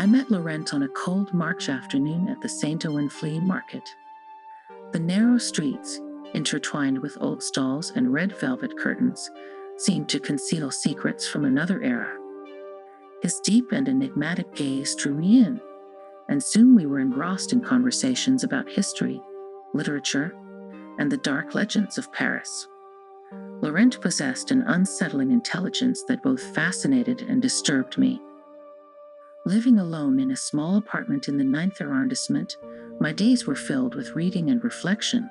I met Laurent on a cold March afternoon at the Saint-Ouen flea market. The narrow streets, intertwined with old stalls and red velvet curtains, seemed to conceal secrets from another era. His deep and enigmatic gaze drew me in, and soon we were engrossed in conversations about history, literature, and the dark legends of Paris. Laurent possessed an unsettling intelligence that both fascinated and disturbed me. Living alone in a small apartment in the 9th arrondissement, my days were filled with reading and reflection.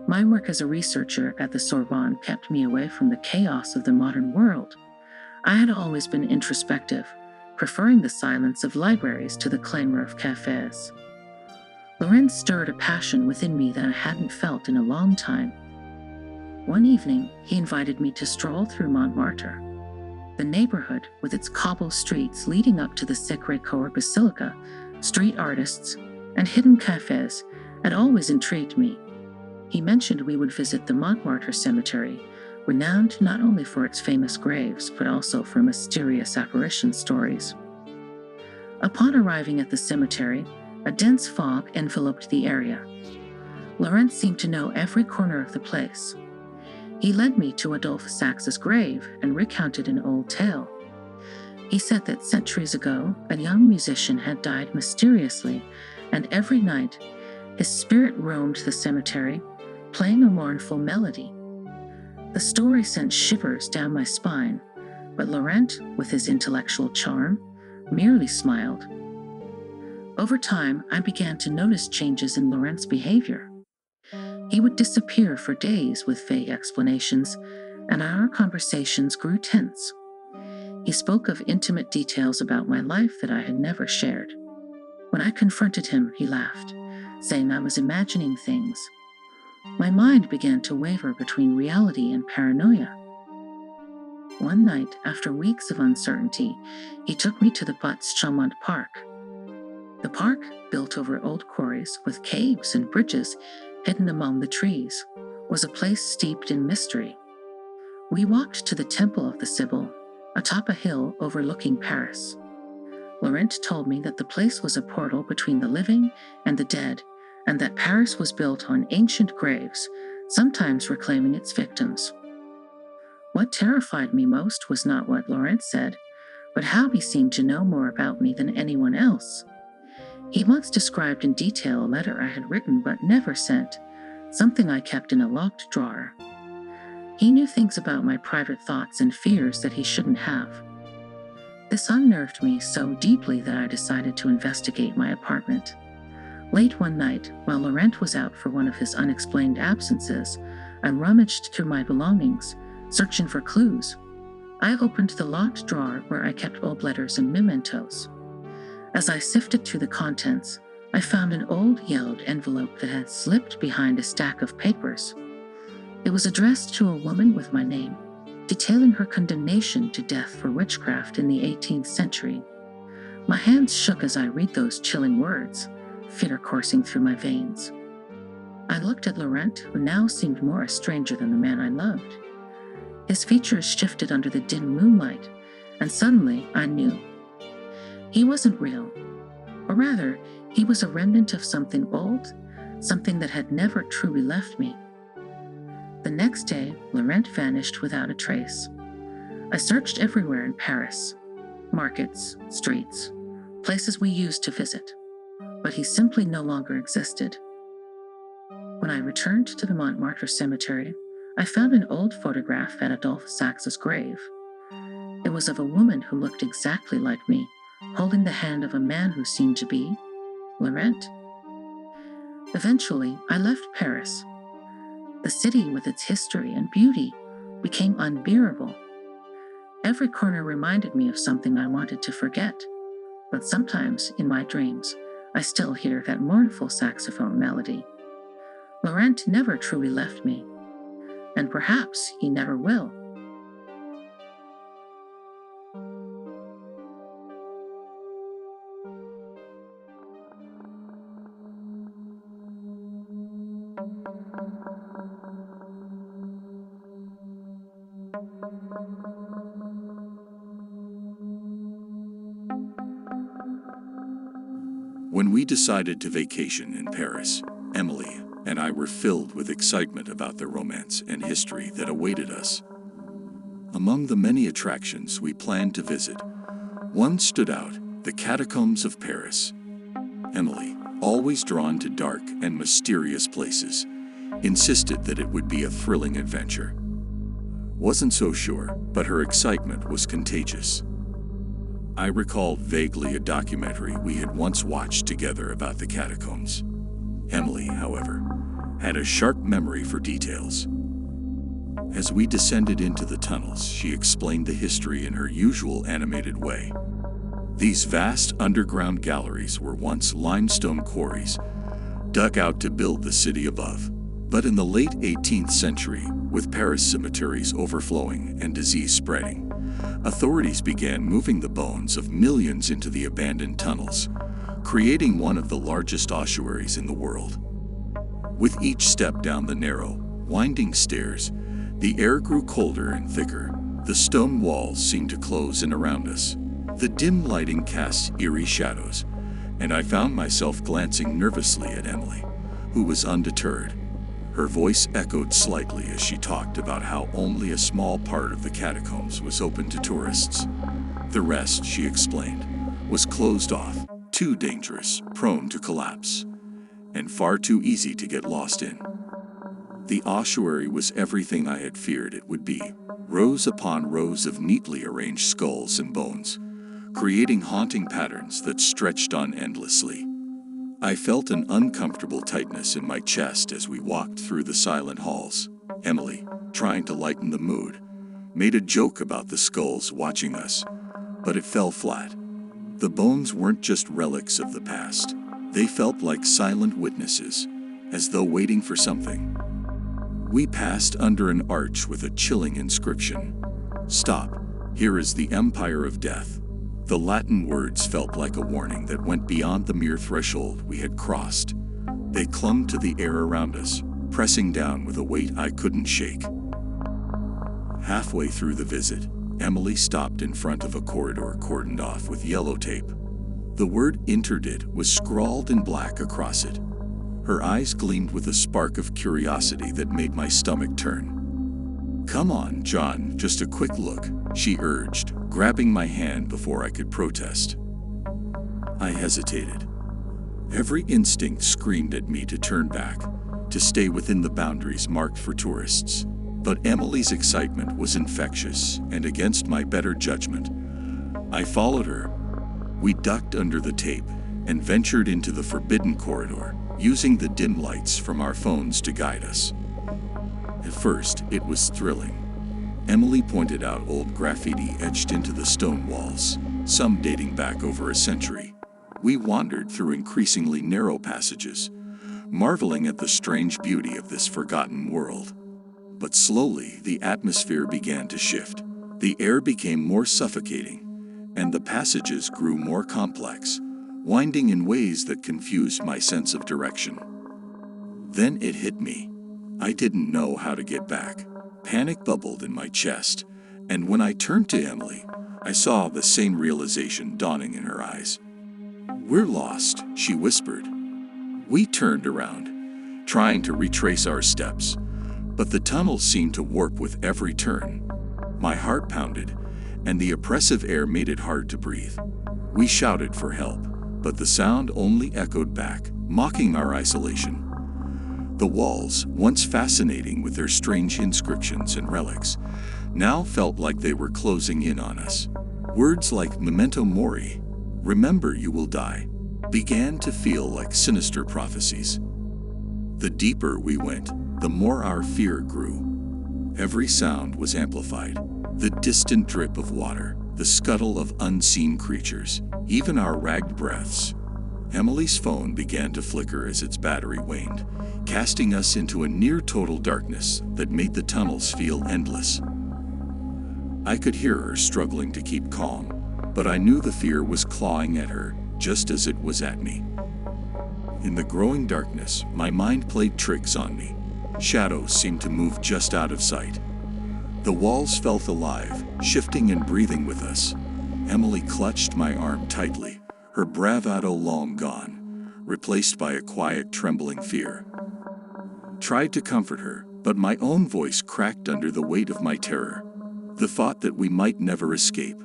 My work as a researcher at the Sorbonne kept me away from the chaos of the modern world. I had always been introspective, preferring the silence of libraries to the clamor of cafes. Laurent stirred a passion within me that I hadn't felt in a long time. One evening, he invited me to stroll through Montmartre. The neighborhood, with its cobble streets leading up to the Sacré-Cœur Basilica, street artists, and hidden cafes, had always intrigued me. He mentioned we would visit the Montmartre Cemetery, renowned not only for its famous graves, but also for mysterious apparition stories. Upon arriving at the cemetery, a dense fog enveloped the area. Laurent seemed to know every corner of the place. He led me to Adolphe Sax's grave and recounted an old tale. He said that centuries ago, a young musician had died mysteriously, and every night, his spirit roamed the cemetery, playing a mournful melody. The story sent shivers down my spine, but Laurent, with his intellectual charm, merely smiled. Over time, I began to notice changes in Laurent's behavior. He would disappear for days with vague explanations, and our conversations grew tense. He spoke of intimate details about my life that I had never shared. When I confronted him, he laughed, saying I was imagining things. My mind began to waver between reality and paranoia. One night, after weeks of uncertainty, he took me to the Buttes-Chaumont Park. The park, built over old quarries with caves and bridges hidden among the trees, was a place steeped in mystery. We walked to the Temple of the Sibyl, atop a hill overlooking Paris. Laurent told me that the place was a portal between the living and the dead, and that Paris was built on ancient graves, sometimes reclaiming its victims. What terrified me most was not what Laurent said, but how he seemed to know more about me than anyone else. He once described in detail a letter I had written but never sent, something I kept in a locked drawer. He knew things about my private thoughts and fears that he shouldn't have. This unnerved me so deeply that I decided to investigate my apartment. Late one night, while Laurent was out for one of his unexplained absences, I rummaged through my belongings, searching for clues. I opened the locked drawer where I kept old letters and mementos. As I sifted through the contents, I found an old yellowed envelope that had slipped behind a stack of papers. It was addressed to a woman with my name, detailing her condemnation to death for witchcraft in the 18th century. My hands shook as I read those chilling words, fear coursing through my veins. I looked at Laurent, who now seemed more a stranger than the man I loved. His features shifted under the dim moonlight, and suddenly I knew. He wasn't real, or rather, he was a remnant of something old, something that had never truly left me. The next day, Laurent vanished without a trace. I searched everywhere in Paris, markets, streets, places we used to visit, but he simply no longer existed. When I returned to the Montmartre Cemetery, I found an old photograph at Adolphe Sax's grave. It was of a woman who looked exactly like me, holding the hand of a man who seemed to be Laurent. Eventually, I left Paris. The city, with its history and beauty, became unbearable. Every corner reminded me of something I wanted to forget, but sometimes, in my dreams, I still hear that mournful saxophone melody. Laurent never truly left me, and perhaps he never will. When we decided to vacation in Paris, Emily and I were filled with excitement about the romance and history that awaited us. Among the many attractions we planned to visit, one stood out: the Catacombs of Paris. Emily, always drawn to dark and mysterious places, insisted that it would be a thrilling adventure. Wasn't so sure, but her excitement was contagious. I recalled vaguely a documentary we had once watched together about the catacombs. Emily, however, had a sharp memory for details. As we descended into the tunnels, she explained the history in her usual animated way. These vast underground galleries were once limestone quarries, dug out to build the city above. But in the late 18th century, with Paris cemeteries overflowing and disease spreading, authorities began moving the bones of millions into the abandoned tunnels, creating one of the largest ossuaries in the world. With each step down the narrow, winding stairs, the air grew colder and thicker. The stone walls seemed to close in around us. The dim lighting cast eerie shadows, and I found myself glancing nervously at Emily, who was undeterred. Her voice echoed slightly as she talked about how only a small part of the catacombs was open to tourists. The rest, she explained, was closed off, too dangerous, prone to collapse, and far too easy to get lost in. The ossuary was everything I had feared it would be: rows upon rows of neatly arranged skulls and bones, creating haunting patterns that stretched on endlessly. I felt an uncomfortable tightness in my chest as we walked through the silent halls. Emily, trying to lighten the mood, made a joke about the skulls watching us, but it fell flat. The bones weren't just relics of the past. They felt like silent witnesses, as though waiting for something. We passed under an arch with a chilling inscription: "Stop, here is the Empire of Death." The Latin words felt like a warning that went beyond the mere threshold we had crossed. They clung to the air around us, pressing down with a weight I couldn't shake. Halfway through the visit, Emily stopped in front of a corridor cordoned off with yellow tape. The word "Interdit" was scrawled in black across it. Her eyes gleamed with a spark of curiosity that made my stomach turn. "Come on, John, just a quick look," she urged, grabbing my hand before I could protest. I hesitated. Every instinct screamed at me to turn back, to stay within the boundaries marked for tourists. But Emily's excitement was infectious, and against my better judgment, I followed her. We ducked under the tape and ventured into the forbidden corridor, using the dim lights from our phones to guide us. At first, it was thrilling. Emily pointed out old graffiti etched into the stone walls, some dating back over a century. We wandered through increasingly narrow passages, marveling at the strange beauty of this forgotten world. But slowly, the atmosphere began to shift. The air became more suffocating, and the passages grew more complex, winding in ways that confused my sense of direction. Then it hit me. I didn't know how to get back. Panic bubbled in my chest, and when I turned to Emily, I saw the same realization dawning in her eyes. "We're lost," she whispered. We turned around, trying to retrace our steps, but the tunnel seemed to warp with every turn. My heart pounded, and the oppressive air made it hard to breathe. We shouted for help, but the sound only echoed back, mocking our isolation. The walls, once fascinating with their strange inscriptions and relics, now felt like they were closing in on us. Words like "memento mori," "remember you will die," began to feel like sinister prophecies. The deeper we went, the more our fear grew. Every sound was amplified: the distant drip of water, the scuttle of unseen creatures, even our ragged breaths. Emily's phone began to flicker as its battery waned, casting us into a near-total darkness that made the tunnels feel endless. I could hear her struggling to keep calm, but I knew the fear was clawing at her just as it was at me. In the growing darkness, my mind played tricks on me. Shadows seemed to move just out of sight. The walls felt alive, shifting and breathing with us. Emily clutched my arm tightly, her bravado long gone, replaced by a quiet, trembling fear. Tried to comfort her, but my own voice cracked under the weight of my terror. The thought that we might never escape,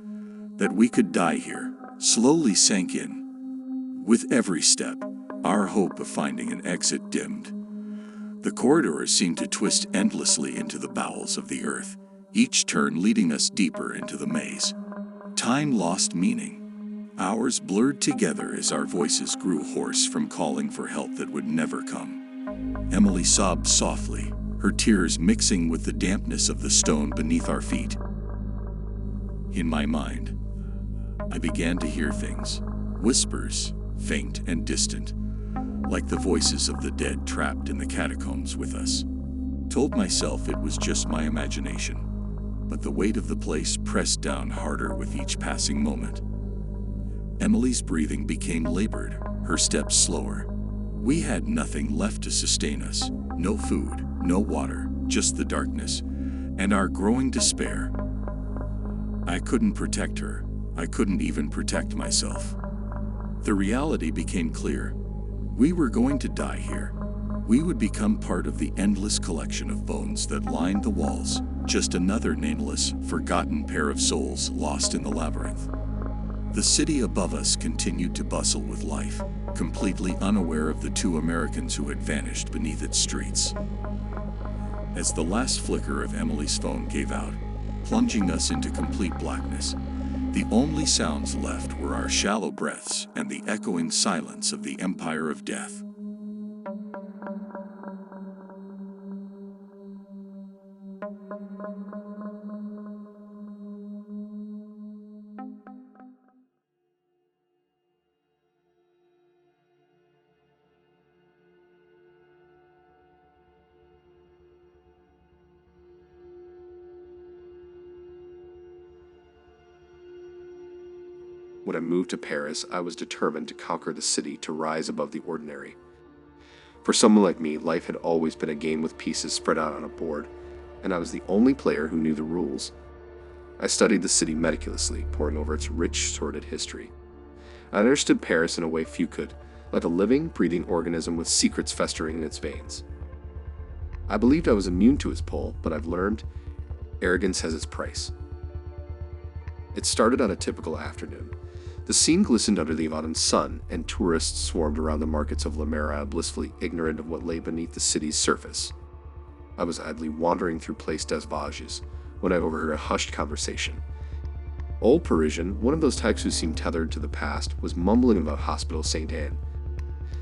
that we could die here, slowly sank in. With every step, our hope of finding an exit dimmed. The corridors seemed to twist endlessly into the bowels of the earth, each turn leading us deeper into the maze. Time lost meaning. Hours blurred together as our voices grew hoarse from calling for help that would never come. Emily sobbed softly, her tears mixing with the dampness of the stone beneath our feet. In my mind, I began to hear things, whispers, faint and distant, like the voices of the dead trapped in the catacombs with us. Told myself it was just my imagination, but the weight of the place pressed down harder with each passing moment. Emily's breathing became labored, her steps slower. We had nothing left to sustain us, no food, no water, just the darkness, and our growing despair. I couldn't protect her. I couldn't even protect myself. The reality became clear. We were going to die here. We would become part of the endless collection of bones that lined the walls, just another nameless, forgotten pair of souls lost in the labyrinth. The city above us continued to bustle with life, completely unaware of the two Americans who had vanished beneath its streets. As the last flicker of Emily's phone gave out, plunging us into complete blackness, the only sounds left were our shallow breaths and the echoing silence of the Empire of Death. When I moved to Paris, I was determined to conquer the city, to rise above the ordinary. For someone like me, life had always been a game with pieces spread out on a board, and I was the only player who knew the rules. I studied the city meticulously, poring over its rich, sordid history. I understood Paris in a way few could, like a living, breathing organism with secrets festering in its veins. I believed I was immune to its pull, but I've learned arrogance has its price. It started on a typical afternoon. The scene glistened under the autumn sun, and tourists swarmed around the markets of La Mera, blissfully ignorant of what lay beneath the city's surface. I was idly wandering through Place des Vosges when I overheard a hushed conversation. Old Parisian, one of those types who seemed tethered to the past, was mumbling about Hospital Sainte-Anne.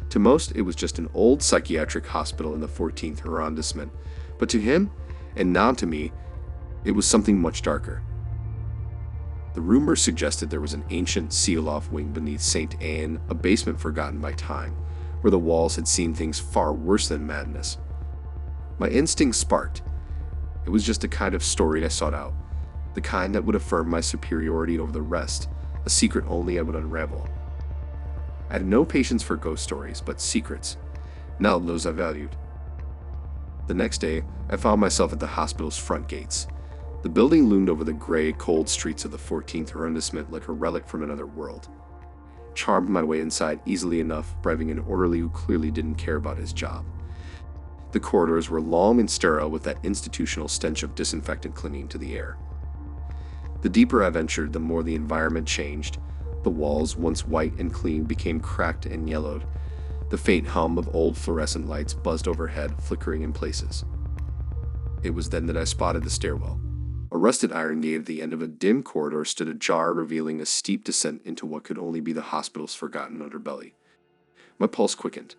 To most, it was just an old psychiatric hospital in the 14th arrondissement, but to him, and now to me, it was something much darker. The rumor suggested there was an ancient seal-off wing beneath St. Anne, a basement forgotten by time, where the walls had seen things far worse than madness. My instinct sparked. It was just the kind of story I sought out, the kind that would affirm my superiority over the rest, a secret only I would unravel. I had no patience for ghost stories, but secrets, now those I valued. The next day, I found myself at the hospital's front gates. The building loomed over the gray, cold streets of the 14th arrondissement like a relic from another world. Charmed my way inside easily enough, bribing an orderly who clearly didn't care about his job. The corridors were long and sterile, with that institutional stench of disinfectant clinging to the air. The deeper I ventured, the more the environment changed. The walls, once white and clean, became cracked and yellowed. The faint hum of old fluorescent lights buzzed overhead, flickering in places. It was then that I spotted the stairwell. A rusted iron gate at the end of a dim corridor stood ajar, revealing a steep descent into what could only be the hospital's forgotten underbelly. My pulse quickened.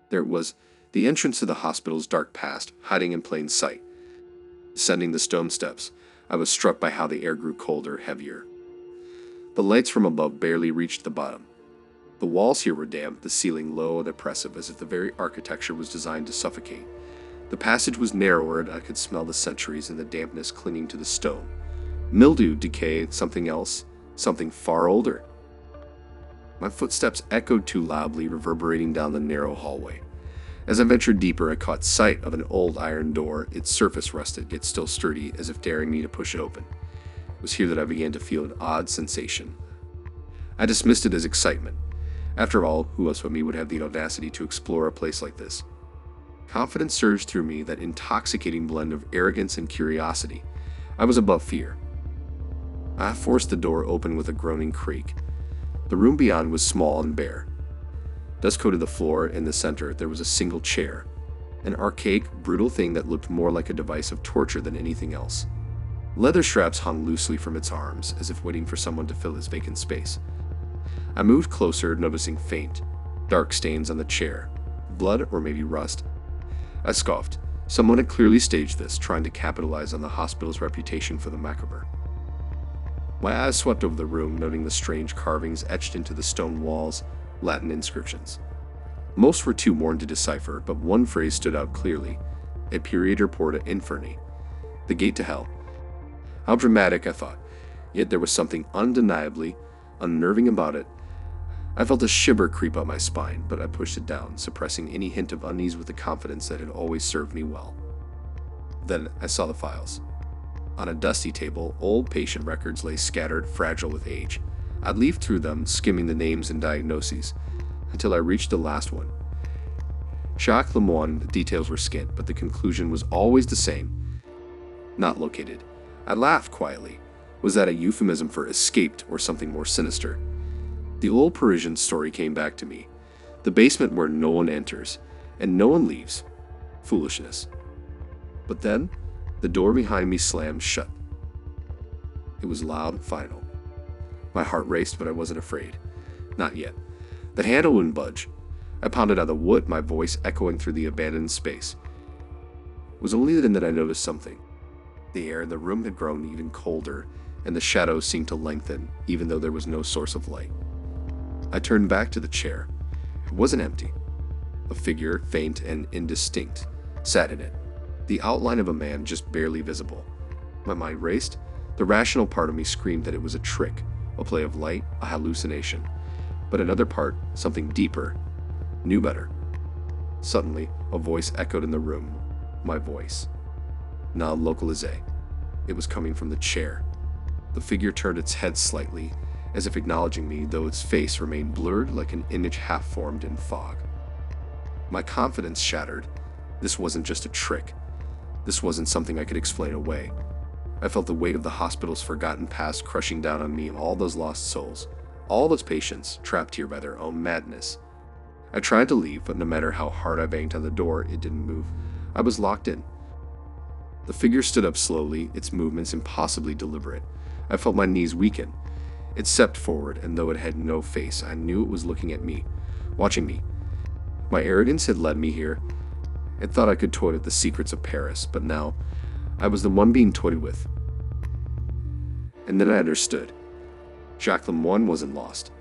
There it was, the entrance to the hospital's dark past, hiding in plain sight. Descending the stone steps, I was struck by how the air grew colder, heavier. The lights from above barely reached the bottom. The walls here were damp, the ceiling low and oppressive, as if the very architecture was designed to suffocate. The passage was narrower, and I could smell the centuries and the dampness clinging to the stone. Mildew, decay, something else, something far older. My footsteps echoed too loudly, reverberating down the narrow hallway. As I ventured deeper, I caught sight of an old iron door, its surface rusted, yet still sturdy, as if daring me to push it open. It was here that I began to feel an odd sensation. I dismissed it as excitement. After all, who else but me would have the audacity to explore a place like this? Confidence surged through me, that intoxicating blend of arrogance and curiosity. I was above fear. I forced the door open with a groaning creak. The room beyond was small and bare. Dust coated the floor. In the center, there was a single chair, an archaic, brutal thing that looked more like a device of torture than anything else. Leather straps hung loosely from its arms, as if waiting for someone to fill its vacant space. I moved closer, noticing faint, dark stains on the chair, blood or maybe rust. I scoffed. Someone had clearly staged this, trying to capitalize on the hospital's reputation for the macabre. My eyes swept over the room, noting the strange carvings etched into the stone walls, Latin inscriptions. Most were too worn to decipher, but one phrase stood out clearly: "Et puriator porta inferni," the gate to hell. How dramatic, I thought, yet there was something undeniably unnerving about it. I felt a shiver creep up my spine, but I pushed it down, suppressing any hint of unease with the confidence that had always served me well. Then I saw the files. On a dusty table, old patient records lay scattered, fragile with age. I'd leafed through them, skimming the names and diagnoses, until I reached the last one. Jacques Lemoine, the details were scant, but the conclusion was always the same: not located. I laughed quietly. Was that a euphemism for escaped or something more sinister? The old Parisian story came back to me. The basement where no one enters and no one leaves. Foolishness. But then, the door behind me slammed shut. It was loud and final. My heart raced, but I wasn't afraid. Not yet. The handle wouldn't budge. I pounded on the wood, my voice echoing through the abandoned space. It was only then that I noticed something. The air in the room had grown even colder, and the shadows seemed to lengthen, even though there was no source of light. I turned back to the chair. It wasn't empty. A figure, faint and indistinct, sat in it, the outline of a man just barely visible. My mind raced. The rational part of me screamed that it was a trick, a play of light, a hallucination. But another part, something deeper, knew better. Suddenly, a voice echoed in the room. My voice. Non localize. It was coming from the chair. The figure turned its head slightly, as if acknowledging me, though its face remained blurred like an image half-formed in fog. My confidence shattered. This wasn't just a trick. This wasn't something I could explain away. I felt the weight of the hospital's forgotten past crushing down on me, and all those lost souls, all those patients trapped here by their own madness. I tried to leave, but no matter how hard I banged on the door, it didn't move. I was locked in. The figure stood up slowly, its movements impossibly deliberate. I felt my knees weaken. It stepped forward, and though it had no face, I knew it was looking at me, watching me. My arrogance had led me here. It thought I could toy with the secrets of Paris, but now I was the one being toyed with. And then I understood. Jacques Lemoine wasn't lost.